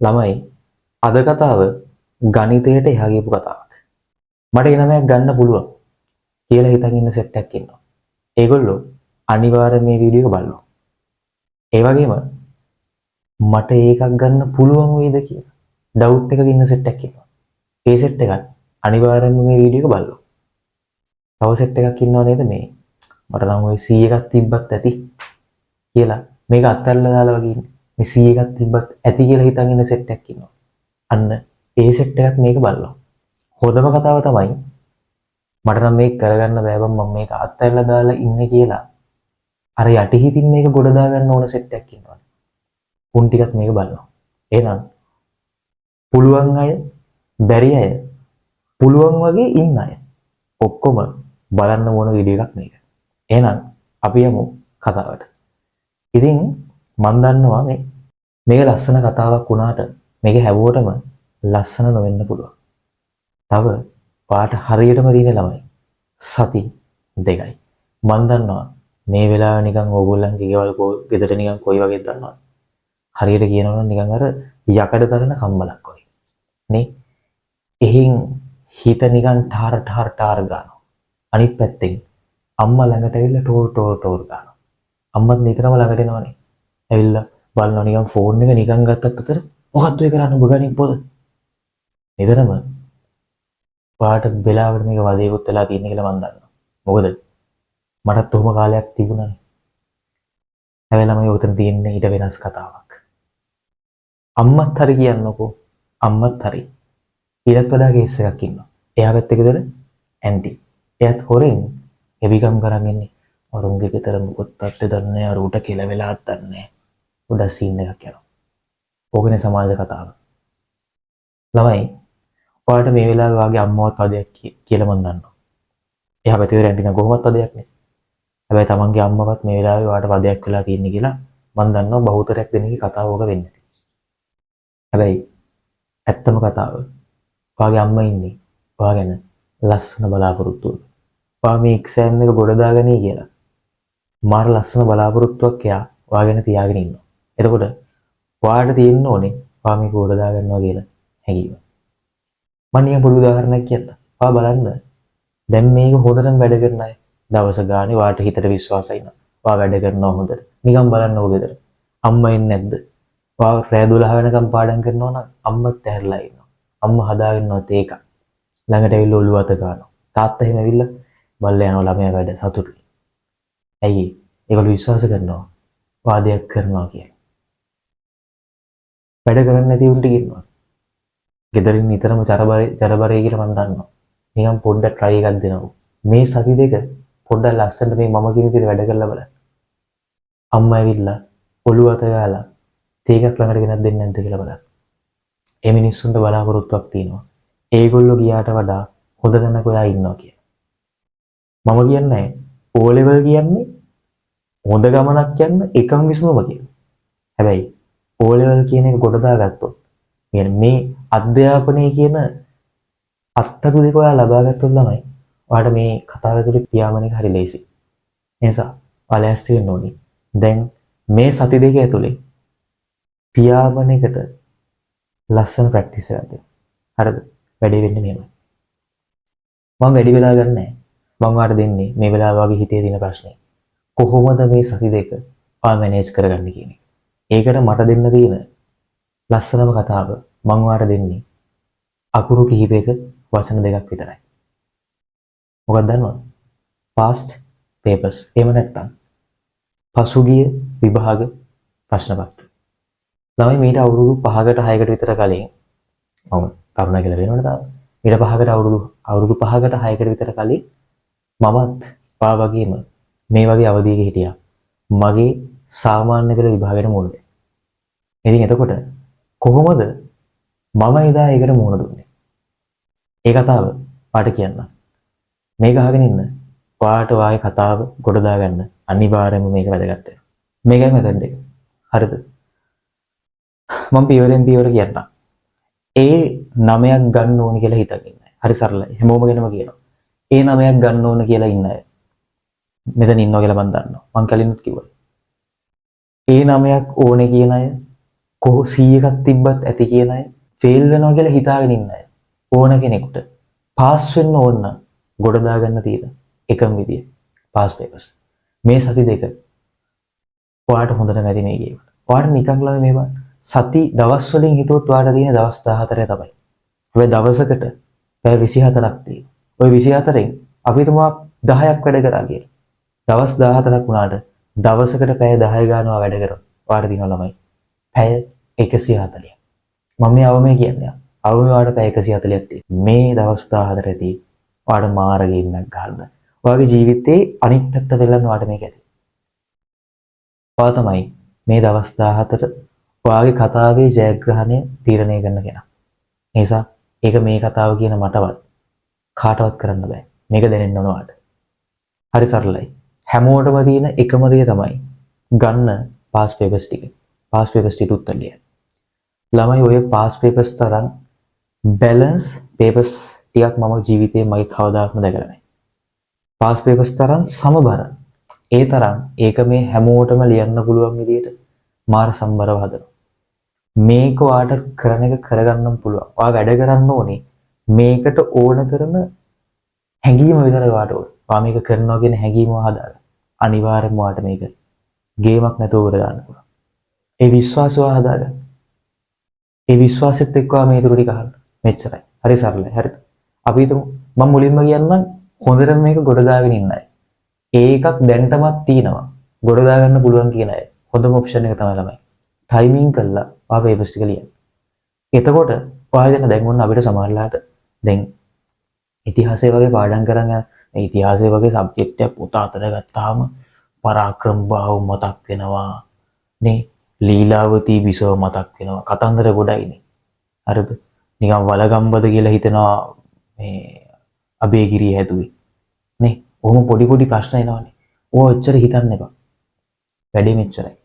ළමයි අද කතාව ගණිතයට එහා ගියපු කතාවක්. මට ඒ නමයක් ගන්න පුළුවන් කියලා හිතන් ඉන්න සෙට් එකක් ඉන්නවා. ඒගොල්ලෝ අනිවාර්යයෙන් මේ වීඩියෝ එක බලනවා. ඒ වගේම මට ඒකක් ගන්න පුළුවන් වේද කියලා ඩවුට් එකක ඉන්න සෙට් එකක් ඉන්නවා. ඒ සෙට් එකත් අනිවාර්යයෙන්ම මේ වීඩියෝ එක බලනවා. තව සෙට් එකක් ඉන්නව නේද මේ මට නම් ওই 100 එකක් තිබ්බත් ඇති කියලා මේක අත්හැරලා දාලා වගේ ඉන්නේ. මේ 100 එකක් තිබ්බත් ඇති කියලා හිතන් ඉන්න සෙට් එකක් ඉන්නවා. අන්න ඒ සෙට් එකත් මේක බලනවා. හොඳම කතාව තමයි මට නම් මේක කරගන්න බෑ බං මම මේක අත්හැරලා දාලා ඉන්නේ කියලා අර යටිහිතින් මේක ගොඩ දා ගන්න ඕන සෙට් එකක් ඉන්නවා. උන් ටිකත් මේක බලනවා. එහෙනම් පුළුවන් අය බැරි අය පුළුවන් වගේ ඉන්න අය ඔක්කොම බලන්න ඕන වීඩියෝ එකක් මේක. එහෙනම් අපි යමු කතාවට. ඉතින් මම දන්නවා මේක ලස්සන කතාවක් වුණාට මේක හැවුවටම ලස්සන නොවෙන්න පුළුවන්. තව පාට හරියටම දින ළමයි සති 2යි. මම දන්නවා මේ වෙලාව නිකන් ඕගොල්ලන්ගේ ගෙවල් ගෙදර නිකන් කොයි වගේද දන්නවද? හරියට කියනවනම් නිකන් අර යකඩ තරන කම්මලක් වගේ. නේ? එහෙන් හිත නිකන් ටාර ගන්නවා. අනිත් පැත්තෙන් අම්මා ළඟට ඇවිල්ලා ටෝර් ගන්නවා. අම්මත් නිතරම ළඟට එනවනේ. ඇවිල්ලා බලනවා නිකන් ෆෝන් එක නිකන් ගත්තත් අතර මොකද්ද ඒ කරන්නේ ඔබ ගනින් පොද? නිතරම පාට වෙලාවට මේක වදේකුත් වෙලා තියෙන කියලා මම දන්නවා. මොකද මටත් උහුම කාලයක් තිබුණානේ. හැබැයි ළමයි උතන තියෙන්නේ ඊට වෙනස් කතාවක්. අම්මත් හරි කියන්නකෝ. අම්මත් හරි. ඊටත් වඩා කේස් එකක් ඉන්නවා. එයා පැත්තේ ගෙදර ඇන්ටි. එයාත් හොරෙන් එවිකම් කරන් ඉන්නේ. වරුන්ගේ ගෙදර මොකොත් අත්ද දන්නේ අර උට කියලා වෙලාත් දන්නේ. උඩ සීන් එකක් යනවා. ඕකනේ සමාජ කතාව. ළමයි ඔයාලට මේ වෙලාවේ වාගේ අම්මවත් වදයක් කියලා මම දන්නවා. එයා පැත්තේ ඇන්ටි නම් කොහොමවත් වදයක් නේ. හැබැයි තමන්ගේ අම්මවත් මේ වෙලාවේ ඔයාලට වදයක් වෙලා තියෙන්නේ කියලා මම දන්නවා බහුතරයක් දෙනෙක්ගේ කතාව ඕක වෙන්නේ. හැබැයි ඇත්තම කතාව ඔයාගේ අම්මා ඉන්නේ ඔයා ගැන ලස්සන බලාපොරොත්තුවක. ඔයා මේ එක්සෑම් එක ගොඩ දාගනී කියලා. මාර ලස්සන බලාපොරොත්තුවක් එයා ඔයා ගැන තියාගෙන ඉන්නවා. එතකොට ඔයාට තියෙන්න ඕනේ ඔයා මේක ගොඩ දාගන්නවා කියලා හැඟීම. මම නිකන් පොඩි උදාහරණයක් කියන්නම්. ඔයා බලන්න දැන් මේක හොඳටම වැඩ කරන අය දවස ගානේ ඔයාට හිතට විශ්වාසයි නේද? ඔයා වැඩ කරනවා හොඳට. නිකන් බලන්න ඔය ගෙදර. අම්මා එන්නේ නැද්ද? ඔයා රෑ 12 වෙනකම් පාඩම් කරනවා නම් අම්මත් ඇහැරලා ඉන්නවා. අම්මා හදාගෙනවත් ඒක. ළඟට ඇවිල්ලා ඔළුව අත ගන්නවා. තාත්තා එහෙම ඇවිල්ලා බල්ලා යනවා ළමයා වැඩ සතුටුයි. ඇයි ඒගොල්ලෝ විශ්වාස කරනවා වාදයක් කරනවා කියලා. වැඩ කරන්නේ නැති උන්ට කියනවා. ගෙදරින් නිතරම චරබරේ කියලා මම දන්නවා. නිකන් පොඩ්ඩක් try එකක් දෙනවා. මේ සති දෙක පොඩ්ඩක් ලස්සනට මේ මම කියන විදිහට වැඩ කරලා බලන්න. අම්මා ඇවිල්ලා ඔළුව අත ගාලා තේකක් ළඟට ගෙනත් දෙන්නේ නැද්ද කියලා බලන්න. ඒ මිනිස්සුන්ට බලාපොරොත්තුවක් තියෙනවා. ඒගොල්ලෝ ගියාට වඩා හොඳ තැනක ඔයා ඉන්නවා කියලා. මම කියන්නේ O level කියන්නේ හොඳ ගමනක් යන්න එකම විසඳුම කියලා. හැබැයි O level කියන එක ගොඩ දාගත්තොත් මේ අධ්‍යාපනය කියන අත්තරු දෙක ඔයා ලබා ගත්තොත් ළමයි ඔයාට මේ කතාව ඇතුලේ පියාඹන එක හරි ලේසි. ඒ නිසා ඔයා ලෑස්ති වෙන්න ඕනේ. දැන් මේ සති දෙක ඇතුලේ පියාඹන එකට ලස්සන ප්‍රැක්ටිස් එකක් දෙන්න. හරිද? වැඩේ වෙන්නේ මෙහෙමයි. මම වැඩි වෙලා ගන්න නැහැ. මම ඔයාලට දෙන්නේ මේ වෙලාව වගේ හිතේ තියෙන ප්‍රශ්නේ. කොහොමද මේ සති දෙක ඔයා මැනේජ් කරගන්නේ කියන එක. ඒකට මට දෙන්න තියෙන ලස්සනම කතාව මම ඔයාලට දෙන්නේ අකුරු කිහිපයක වචන දෙකක් විතරයි. මොකක්ද දන්නවද? past papers. එහෙම නැත්නම් පසුගිය විභාග ප්‍රශ්න පත්‍ර. ළමයි මීට අවුරුදු 5කට 6කට විතර කලින් මම කරුණා කියලා වෙනවනේ තාම. ඊට 5කට අවුරුදු 5කට 6කට විතර කලින් මමත් පා වගේම මේ වගේ අවධියක හිටියා. මගේ සාමාන්‍ය පෙළ විභාගයට මුහුණ දෙන්න. ඉතින් එතකොට කොහොමද මම එදා ඒකට මුහුණ දුන්නේ? ඒ කතාව පාට කියන්න. මේක අහගෙන ඉන්න. පාට වාගේ කතාව ගොඩ දාගන්න අනිවාර්යයෙන්ම මේක වැදගත් වෙනවා. මේකයි මෙතෙන්ද එක. හරිද? මම පියවරෙන් පියවර කියන්නම්. ඒ 9ක් ගන්න ඕනි කියලා හිතගෙන ඉන්නේ. හරි සරලයි. හැමෝම ගැනම කියනවා. ඒ 9ක් ගන්න ඕන කියලා ඉන්න අය. මෙතන ඉන්නවා කියලා මම දන්නවා. මම කලින්ත් කිව්වා. ඒ 9ක් ඕනේ කියන අය කොහො 100ක් තිබ්බත් ඇති කියන අය ෆේල් වෙනවා කියලා හිතාගෙන ඉන්න අය ඕන කෙනෙකුට පාස් වෙන්න ඕන නම් ගොඩ දාගන්න තියෙන එකම විදිය පාස් පේපර්ස්. මේ සති දෙක ඔයාලට හොඳට වැඩි මේ ගේම. ඔයාලට නිකන් ළම මේවා සති දවස් වලින් හිතුවොත් ඔයාලට තියෙන දවස් 14 තමයි. හැබැයි දවසකට පැය 24ක් තියෙනවා. ওই 24න් අපි තුමා 10ක් වැඩ කරා කියලා. දවස් 14ක් වුණාට දවසකට පැය 10 ගන්නවා වැඩ කරොත් ඔයාලට තියෙනවා ළමයි පැය 140ක්. මම මේ අවමේ කියන්නේ. අවමේ ඔයාලට පැය 140ක් තියෙනවා. මේ දවස් 14 දී ඔයාලට මාර ගේන්නක් ගන්න. ඔයාගේ ජීවිතේ අනිත් පැත්ත වෙලන්න ඔයාලට මේක ඇති. ඔයා තමයි මේ දවස් 14 ඔයාගේ කතාවේ ජයග්‍රහණය තීරණය කරන කෙනා. ඒ නිසා ඒක මේ කතාව කියන මටවත් කාටවත් කරන්න බෑ. මේක දැනෙන්න ඕන ඔයාලට. හරි සරලයි. හැමෝටම තියෙන එකම දේ තමයි ගන්න පාස් පේපර්ස් ටික. පාස් පේපර්ස් ටික උත්තර ලියන්න. ළමයි ඔය පාස් පේපර්ස් තරම් බැලන්ස් පේපර්ස් ටිකක් මම ජීවිතේ මගේ කවදාත්ම දැකලා නැහැ. පාස් පේපර්ස් තරම් සමබර. ඒ තරම් ඒක මේ හැමෝටම ලියන්න පුළුවන් විදියට මාර සම්බරව හදනවා. මේක ඔයාලට කරන එක කරගන්නම් පුළුවන්. ඔයා වැඩ කරන්න ඕනේ මේකට ඕන කරන හැඟීම විතරයි ඔයාලට ඕන. ඔයා මේක කරනවා කියන හැඟීම හදාගන්න. අනිවාර්යෙන්ම ඔයාලට මේක ගේමක් නැතුව උඩ දාන්න පුළුවන්. ඒ විශ්වාසය හදාගන්න. ඒ විශ්වාසෙත් එක්ක ඔයා මේ දුරු ටික අහන්න. මෙච්චරයි. හරි සරලයි. හරිද? අපි හිතමු මම මුලින්ම කියන්නම් හොඳට මේක ගොඩ දාගෙන ඉන්න අය. ඒකක් දැන්ටමත් තියෙනවා. ගොඩ දාගන්න පුළුවන් කියන අය. හොඳම ඔප්ෂන් එක තමයි ළමයි. ටයිමින් කරලා ඔයා පේපර්ස් ටික ලියන්න. එතකොට ඔයා දෙන්න දැන් ඔන්න අපිට සමහරලාට දැන් ඉතිහාසය වගේ පාඩම් කරන් යන ඉතිහාසය වගේ සබ්ජෙක්ට් එකක් පොත අතර ගත්තාම පරාක්‍රම බාහුව මතක් වෙනවා නේ ලීලාවතී බිසව මතක් වෙනවා කතන්දර ගොඩයිනේ හරිද නිකන් වලගම්බද කියලා හිතනවා මේ අබේගිරිය හැදුවේ නේ ඔහොම පොඩි පොඩි ප්‍රශ්න එනවනේ ඕව එච්චර හිතන්න එපා වැඩි මෙච්චරයි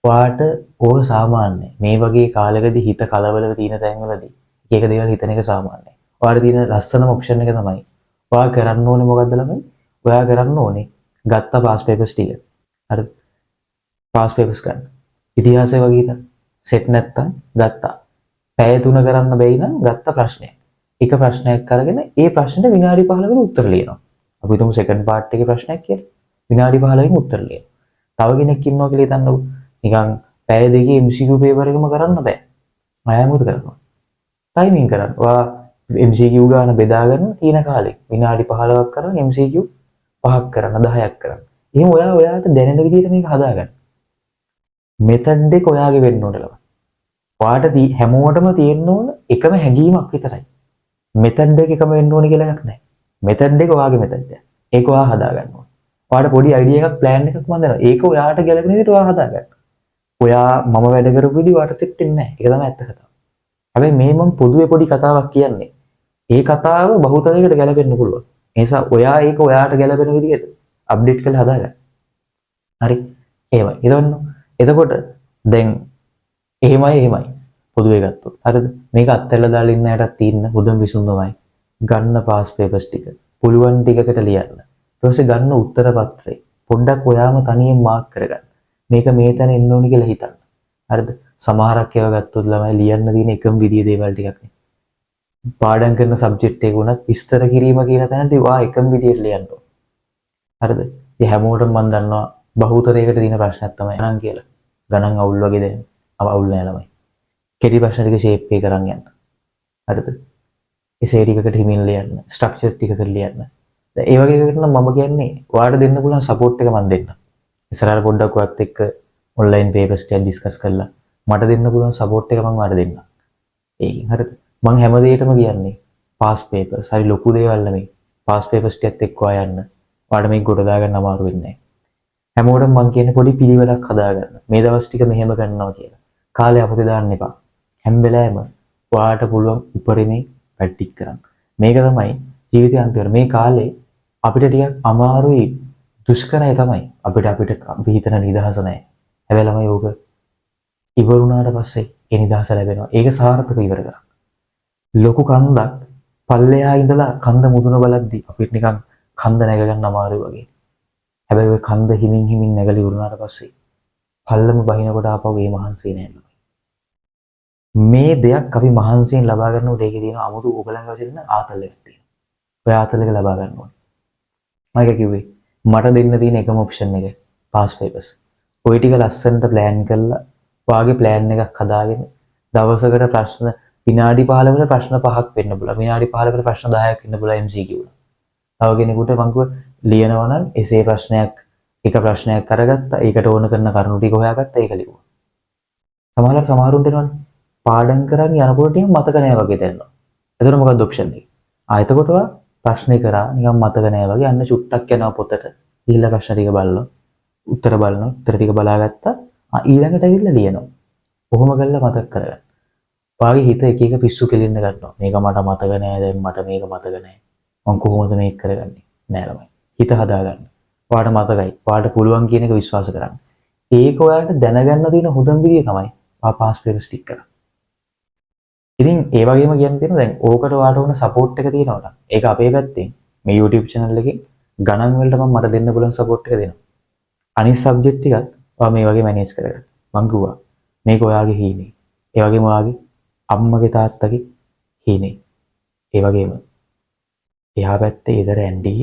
ඔයාට ඕක සාමාන්‍යයි මේ වගේ කාලෙකදී හිත කලබලව තියෙන තැන්වලදී එක එක දේවල් හිතන එක සාමාන්‍යයි ඔයාට තියෙන ලස්සනම ඔප්ෂන් එක තමයි ඔයා කරන්න ඕනේ මොකද්ද ළමයි? ඔයා කරන්න ඕනේ ගත්ත පාස් පේපර්ස් ටික. හරිද? පාස් පේපර්ස් ගන්න. ඉතිහාසය වගේ ඉතින් සෙට් නැත්තම් ගත්තා. පැය 3 කරන්න බැයි නම් ගත්ත ප්‍රශ්නයක්. එක ප්‍රශ්නයක් අරගෙන ඒ ප්‍රශ්නෙට විනාඩි 15කට උත්තර ලියනවා. අපි හිතමු සෙකන්ඩ් පාර්ට් එකේ ප්‍රශ්නයක් කියලා. විනාඩි 15කින් උත්තර ලියනවා. තව කෙනෙක් ඉන්නවා කියලා හිතන්නකො. නිකන් පැය දෙකේ MCQ පේපර් එකම කරන්න බෑ. අයමුද කරනවා. ටයිමින් කරන්න. ඔයා MCQ ගාන බෙදාගෙන තියෙන කාලේ විනාඩි 15ක් කරන MCQ 5ක් කරන 10ක් කරන. එහෙනම් ඔයාට දැනෙන විදිහට මේක හදාගන්න. මෙතඩ් එක ඔයාගේ වෙන්න ඕනේ ළමයි. ඔයාට හැමෝටම තියෙන්න ඕන එකම හැඟීමක් විතරයි. මෙතඩ් එක එකම වෙන්න ඕනේ කියලා එකක් නැහැ. මෙතඩ් එක ඔයාගේ මෙතඩ් එක. ඒක ඔයා හදාගන්න ඕනේ. ඔයාට පොඩි අයිඩියා එකක් ප්ලෑන් එකක් මම දෙනවා. ඒක ඔයාට ගැලපෙන විදිහට ඔයා හදාගන්න. ඔයා මම වැඩ කරපු විදිහ ඔයාට සෙට් වෙන්නේ නැහැ. ඒක තමයි ඇත්ත කතාව. හැබැයි මේ මම පොදුවේ පොඩි කතාවක් කියන්නේ. ඒ කතාව බහුතරයකට ගැලපෙන්න පුළුවන්. ඒ නිසා ඔයා ඒක ඔයාට ගැලපෙන විදිහට අප්ඩේට් කරලා හදාගන්න. හරි. එහෙමයි. එතකොට දැන් එහෙමයි. පොදුවේ ගත්තොත්. හරිද? මේක අත්හැරලා දාලා ඉන්න අයටත් තියෙන හොඳම විසඳුමයි ගන්න පාස් පේපර්ස් ටික. පුළුවන් ටිකකට ලියන්න. ඊට පස්සේ ගන්න උත්තර පත්‍රය පොඩ්ඩක් ඔයාම තනියෙන් මාක් කරගන්න. මේක මේ තැන එන්න ඕනි කියලා හිතන්න. හරිද? සමහරක් ඒවා ගත්තොත් ළමයි ලියන්න තියෙන එකම විදිය දේවල් ටිකක් නේ. පාඩම් කරන සබ්ජෙක්ට් එක උනත් විස්තර කිරීම කියන තැනදී වා එකම විදියට ලියන්න ඕන. හරිද? ඉතින් හැමෝටම මම දන්නවා බහුතරයකට තියෙන ප්‍රශ්නයක් තමයි ගණන් කියලා. ගණන් අවුල් වගේ දැනෙන. අවුල් නෑ ළමයි. කෙටි ප්‍රශ්න ටික ෂේප් එක කරන් යන්න. හරිද? එසේ ටිකකට හිමින් ලියන්න. ස්ට්‍රක්චර් ටිකකට ලියන්න. දැන් ඒ වගේ එකකට නම් මම කියන්නේ ඔයාලට දෙන්න පුළුවන් සපෝට් එක මම දෙන්නම්. ඉස්සරහට පොඩ්ඩක් ඔයත් එක්ක ඔන්ලයින් පේපර්ස් ටික ඩිස්කස් කරලා මට දෙන්න පුළුවන් සපෝට් එක මම ඔයාලට දෙන්නම්. ඒකින් හරිද? මං හැම දෙයකටම කියන්නේ පාස් පේපර්ස් හරි ලොකු දේවල් නෙමෙයි. පාස් පේපර්ස් ටිකත් එක්ක ආයන්න. ඔයාලට මේක ගොඩ දාගන්න අමාරු වෙන්නේ නැහැ. හැමෝටම මං කියන්නේ පොඩි පිළිවෙලක් හදාගන්න. මේ දවස් ටික මෙහෙම කරනවා කියලා. කාලය අපතේ දාන්න එපා. හැම වෙලාවෙම ඔයාලට පුළුවන් උපරිමේ ප්‍රැක්ටිස් කරන්න. මේක තමයි ජීවිතය අන්තිමට මේ කාලේ අපිට ටිකක් අමාරුයි දුෂ්කරයි තමයි. අපිට අපි හිතන නිදහස නැහැ. හැබැයි ළමයි ඕක ඉවරුණාට පස්සේ ඒ නිදහස ලැබෙනවා. ඒක සාර්ථකව ඉවර කරන්න. ලොකු කන්දක් පල්ලෙහා ඉඳලා කන්ද මුදුන බලද්දි අපිට නිකන් කන්ද නැග ගන්න අමාරුයි වගේ. හැබැයි ඔය කන්ද හිමින් නැගලා ඉවරුණාට පස්සේ පල්ලම බහිනකොට ආපහු ඒ මහන්සිය නෑ. මේ දෙයක් අපි මහන්සියෙන් ලබා ගන්නකොට ඒකේ තියෙන 아무තු ඔයගලගේ වශයෙන් ආතල් එකක් තියෙනවා. ඔය ආතල් එක ලබා ගන්න ඕනේ. මම ඒක කිව්වේ මට දෙන්න තියෙන එකම ඔප්ෂන් එක පාස් පේපර්ස්. ඔය ටික ලස්සනට ප්ලෑන් කරලා වාගේ ප්ලෑන් එකක් හදාගෙන දවසකට ප්‍රශ්න විනාඩි 15කට ප්‍රශ්න 5ක් වෙන්න පුළුවන්. විනාඩි 15කට ප්‍රශ්න 10ක් වෙන්න පුළුවන් MCQ වල. තව කෙනෙකුට මම කිව්වා ලියනවා නම් එසේ ප්‍රශ්නයක් එක ප්‍රශ්නයක් අරගත්තා. ඒකට ඕන කරන කරුණු ටික හොයාගත්තා. ඒක ලියුවා. සමහරුන්ට එනවනේ පාඩම් කරන් යනකොට ටික මතක නැහැ වගේ දැනෙනවා. එතකොට මොකක්ද ඔප්ෂන් එක? එතකොට ප්‍රශ්නේ කරා නිකන් මතක නැහැ වගේ අන්න චුට්ටක් යනවා පොතට. ඊළඟ ප්‍රශ්න ටික බලනවා. උත්තර බලනවා. උත්තර ටික බලාගත්තා. ඊළඟට ඇවිල්ලා ලියනවා. කොහොම කරලා මතක කරගන්න. වාගේ හිත එක එක පිස්සු කෙලින්න ගන්නවා. මේක මට මතක නැහැ දැන් මට මේක මතක නැහැ. මම කොහොමද මේක කරගන්නේ? නෑ ළමයි. හිත හදාගන්න. ඔයාට මතකයි. ඔයාට පුළුවන් කියන එක විශ්වාස කරන්න. ඒක ඔයාලට දැනගන්න තියෙන හොඳම විදිය තමයි පාස් පේපර් ස්ටික් කරන්න. ඉතින් ඒ වගේම කියන්න තියෙනවා දැන් ඕකට ඔයාට ඕන සපෝට් එක තියෙනවා නම් ඒක අපේ පැත්තෙන් මේ YouTube channel එකේ ගණන් වලට මම මට දෙන්න පුළුවන් සපෝට් එක දෙනවා. අනිත් සබ්ජෙක්ට් ටිකත් ඔයා මේ වගේ මැනේජ් කරගන්න. මං කිව්වා මේක ඔයාගේ හීනේ. ඒ වගේම ඔයාගේ අම්මගේ තාත්තගේ හීනේ. ඒ වගේම එහා පැත්තේ ඉදර ඇන්ඩි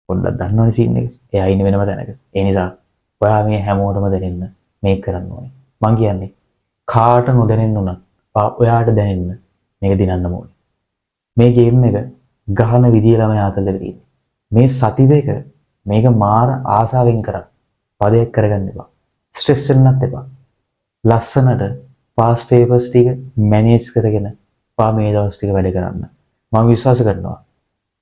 පොඩ්ඩක් දන්නවනේ සීන් එක. එයා ඉන්නේ වෙනම තැනක. ඒ නිසා ඔයා මේ හැමෝටම දැනෙන්න මේක කරන්න ඕනේ. මං කියන්නේ කාට නොදැනෙන්න උනත් ඔයාට දැනෙන්න මේක දිනන්න ඕනේ. මේ ගේම් එක ගහන විදිය ළමයි ආතල්ලේ තියෙන්නේ. මේ සති දෙක මේක මාර ආසාවෙන් කරන්න. පදයක් කරගන්න එපා. ස්ට්‍රෙස් වෙන්නත් එපා. ලස්සනට පාස් පේපර්ස් ටික මැනේජ් කරගෙන පා මේ දවස් ටික වැඩ කරන්න. මම විශ්වාස කරනවා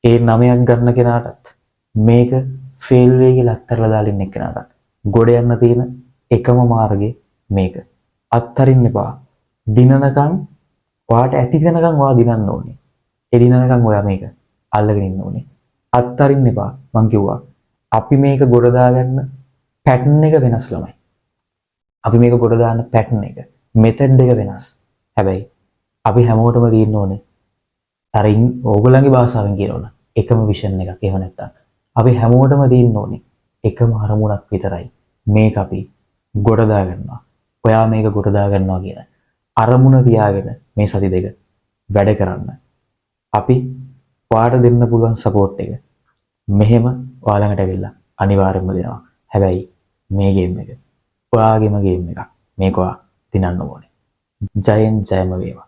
ඒ 9ක් ගන්න කෙනාටත් මේක ෆේල් වෙයි කියලා අත්හැරලා දාලා ඉන්න කෙනාටත් ගොඩ යන්න තියෙන එකම මාර්ගය මේක. අත්හරින්න එපා. දිනනකම් ඔයාට ඇති වෙනකම් ඔයා දිනන්න ඕනේ. ඒ දිනනකම් ඔයා මේක අල්ලගෙන ඉන්න ඕනේ. අත්හරින්න එපා. මං කිව්වා අපි මේක ගොඩ දාගන්න පැටර්න් එක වෙනස් ළමයි. අපි මේක ගොඩ දාන්න පැටර්න් එක මෙතඩ් එක වෙනස්. හැබැයි අපි හැමෝටම තියෙන්න ඕනේ අරින් ඕගොල්ලන්ගේ භාෂාවෙන් කියනවනම් එකම විෂන් එකක්. එහෙම නැත්තම් අපි හැමෝටම තියෙන්න ඕනේ එකම අරමුණක් විතරයි. මේක අපි ගොඩ දාගන්නවා. ඔයා මේක ගොඩ දාගන්නවා කියන අරමුණ තියාගෙන මේ සති දෙක වැඩ කරන්න. අපි ඔයාට දෙන්න පුළුවන් සපෝට් එක මෙහෙම ඔයාලඟට ඇවිල්ලා අනිවාර්යයෙන්ම දෙනවා. හැබැයි මේ ගේම් එක ඔයාගේම ගේම් එකක්. මේක ඔයා දිනන්න ඕනේ. ජයෙන් ජයම වේවා.